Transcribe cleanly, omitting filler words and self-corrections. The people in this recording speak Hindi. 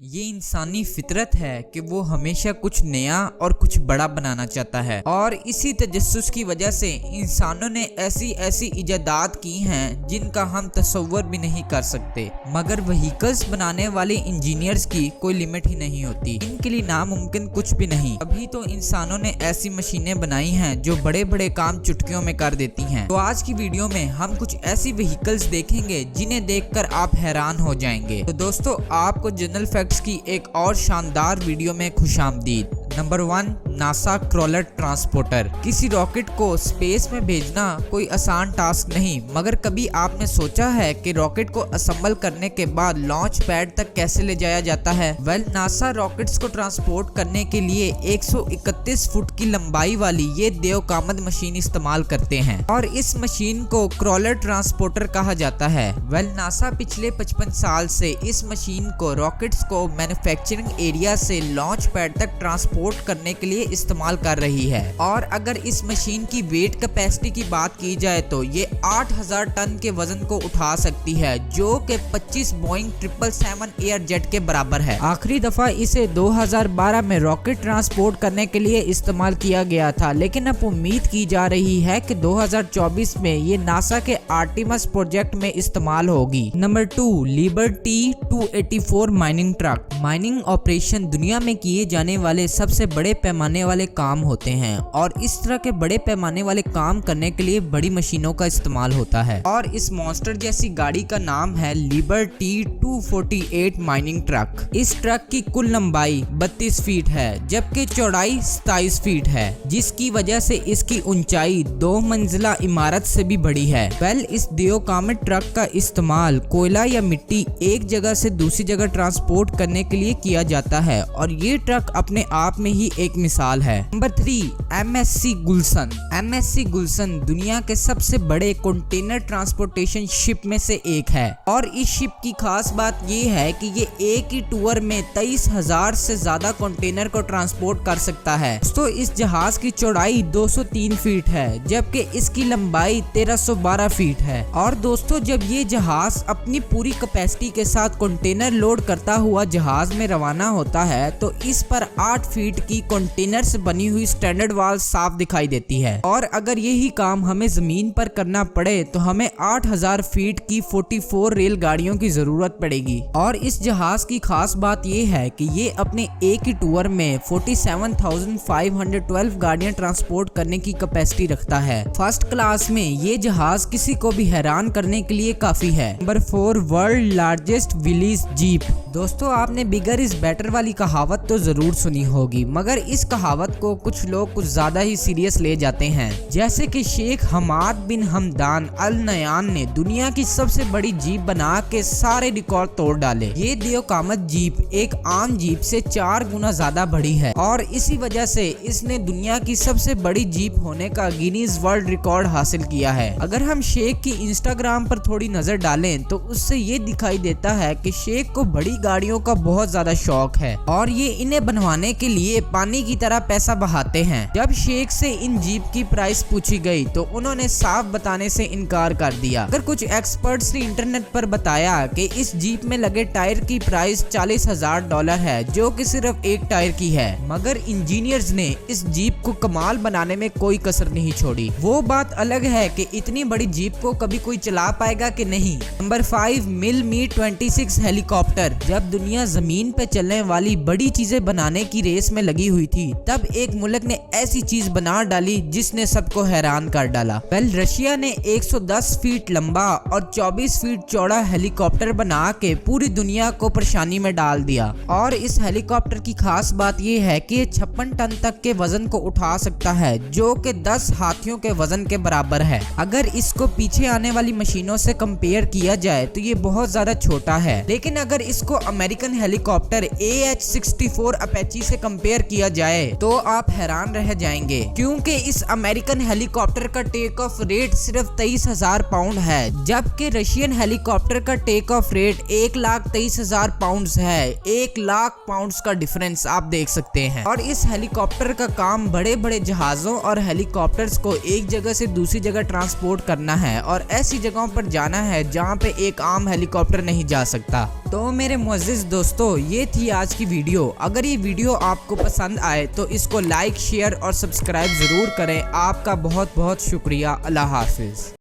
ये इंसानी फितरत है कि वो हमेशा कुछ नया और कुछ बड़ा बनाना चाहता है और इसी तजस्सुस की वजह से इंसानों ने ऐसी ऐसी इजादात की हैं जिनका हम तसव्वुर भी नहीं कर सकते। मगर व्हीकल्स बनाने वाले इंजीनियर्स की कोई लिमिट ही नहीं होती, इनके लिए नामुमकिन कुछ भी नहीं। अभी तो इंसानों ने ऐसी मशीनें बनाई हैं जो बड़े बड़े काम चुटकियों में कर देती हैं। तो आज की वीडियो में हम कुछ ऐसी व्हीकल्स देखेंगे जिन्हें देखकर आप हैरान हो जाएंगे। तो दोस्तों, आपको जनरल फैक्ट्स की एक और शानदार वीडियो में खुशामदीद। Number 1, NASA crawler transporter. किसी रॉकेट को स्पेस में भेजना कोई आसान टास्क नहीं, मगर कभी आपने सोचा है कि रॉकेट को असेंबल करने के बाद लॉन्च पैड तक कैसे ले जाया जाता है? नासा रॉकेट्स को ट्रांसपोर्ट करने के लिए 131 फुट की लंबाई वाली ये देवकामद मशीन इस्तेमाल करते हैं और इस मशीन को क्रॉलर ट्रांसपोर्टर कहा जाता है। नासा पिछले 55 साल से इस मशीन को रॉकेट्स को मैन्युफैक्चरिंग एरिया से लॉन्च पैड तक ट्रांसपोर्ट करने के लिए इस्तेमाल कर रही है। और अगर इस मशीन की वेट कैपेसिटी की बात की जाए तो ये 8000 टन के वजन को उठा सकती है, जो कि 25 बोइंग 777 एयर जेट के बराबर है। आखिरी दफा इसे 2012 में रॉकेट ट्रांसपोर्ट करने के लिए इस्तेमाल किया गया था, लेकिन अब उम्मीद की जा रही है कि 2024 में ये नासा के आर्टिमस प्रोजेक्ट में इस्तेमाल होगी। Number 2, liberty 284 mining truck. Mining operation दुनिया में किए जाने वाले सबसे बड़े पैमाने वाले काम होते हैं और इस तरह के बड़े पैमाने वाले काम करने के लिए बड़ी मशीनों का इस्तेमाल होता है और इस मॉन्स्टर जैसी गाड़ी का नाम है लिबर्टी 248 माइनिंग ट्रक। इस ट्रक की कुल लंबाई 32 फीट है जबकि चौड़ाई 27 फीट है, जिसकी वजह से इसकी ऊंचाई 2 मंजिला इमारत से भी बड़ी है। इस देवकामद ट्रक का इस्तेमाल कोयला या मिट्टी एक जगह से दूसरी जगह ट्रांसपोर्ट करने के लिए किया जाता है और ये ट्रक अपने आप में ही एक मिसाल है। नंबर 3, MSC गुलशन। MSC गुलशन दुनिया के सबसे बड़े कंटेनर ट्रांसपोर्टेशन शिप में से एक है और इस शिप की खास बात ये है कि ये एक ही टूर में 23,000 से ज्यादा कंटेनर को ट्रांसपोर्ट कर सकता है। तो इस जहाज की चौड़ाई 203 फीट है जबकि इसकी लंबाई 1312 फीट है। और दोस्तों, जब ये जहाज अपनी पूरी कैपेसिटी के साथ कंटेनर लोड करता हुआ जहाज में रवाना होता है तो इस पर 8 फीट की कंटेनर से बनी हुई स्टैंडर्ड वॉल साफ दिखाई देती है और अगर यही काम हमें जमीन पर करना पड़े तो हमें 8000 फीट की 44 रेलगाड़ियों की जरूरत पड़ेगी। और इस जहाज की खास बात यह है कि ये अपने एक ही टूर में 47,512 गाड़ियां ट्रांसपोर्ट करने की कैपेसिटी रखता है। फर्स्ट क्लास में ये जहाज किसी को भी हैरान करने के लिए काफी है। Number 4, world largest wheelies jeep. दोस्तों, आपने बिगर इज बेटर वाली कहावत तो जरूर सुनी होगी, मगर इस कहावत को कुछ लोग कुछ ज्यादा ही सीरियस ले जाते हैं। जैसे कि शेख हमाद बिन हमदान अल नयान ने दुनिया की सबसे बड़ी जीप बना के सारे रिकॉर्ड तोड़ डाले। ये देवकामद जीप एक आम जीप से 4 गुना ज्यादा बड़ी है और इसी वजह से इसने दुनिया की सबसे बड़ी जीप होने का गिनीज वर्ल्ड रिकॉर्ड हासिल किया है। अगर हम शेख की इंस्टाग्राम पर थोड़ी नजर डालें तो उससे ये दिखाई देता है कि शेख को बड़ी गाड़ियों का बहुत ज्यादा शौक है और ये इन्हें बनवाने के लिए पानी की तरह पैसा बहाते हैं। जब शेख से इन जीप की प्राइस पूछी गई तो उन्होंने साफ बताने से इनकार कर दिया। अगर कुछ एक्सपर्ट्स ने इंटरनेट पर बताया कि इस जीप में लगे टायर की प्राइस $40,000 है, जो कि सिर्फ एक टायर की है, मगर इंजीनियर्स ने इस जीप को कमाल बनाने में कोई कसर नहीं छोड़ी। वो बात अलग है कि इतनी बड़ी जीप को कभी कोई चला पाएगा कि नहीं। Number 5, Mi-26 helicopter. जब दुनिया जमीन पे चलने वाली बड़ी चीजें बनाने की रेस में लगी हुई थी तब एक मुल्क ने ऐसी चीज बना डाली जिसने सबको हैरान कर डाला। रशिया ने 110 फीट लंबा और 24 फीट चौड़ा हेलीकॉप्टर बना के पूरी दुनिया को परेशानी में डाल दिया। और इस हेलीकॉप्टर की खास बात यह है कि ये 56 टन तक के वजन को उठा सकता है, जो कि 10 हाथियों के वजन के बराबर है। अगर इसको पीछे आने वाली मशीनों से कंपेयर किया जाए तो ये बहुत ज्यादा छोटा है, लेकिन अगर इसको अमेरिकन हेलीकॉप्टर AH-64 अपेची से कंपेयर किया जाए तो आप हैरान रह जाएंगे, क्योंकि इस अमेरिकन हेलीकॉप्टर का टेक ऑफ रेट सिर्फ 23,000 पाउंड है, जबकि रशियन हेलीकॉप्टर का टेक ऑफ रेट 1,23,000 पाउंड है। 1 लाख पाउंड का डिफरेंस आप देख सकते हैं। और इस हेलीकॉप्टर का काम बड़े बड़े जहाजों और हेलीकॉप्टर्स को एक जगह से दूसरी जगह ट्रांसपोर्ट करना है और ऐसी जगहों पर जाना है जहाँ पे एक आम हेलीकॉप्टर नहीं जा सकता। तो मेरे मुअज़्ज़िज़ दोस्तों, ये थी आज की वीडियो। अगर ये वीडियो आपको पसंद आए तो इसको लाइक, शेयर और सब्सक्राइब ज़रूर करें। आपका बहुत बहुत शुक्रिया। अल्लाह हाफिज़।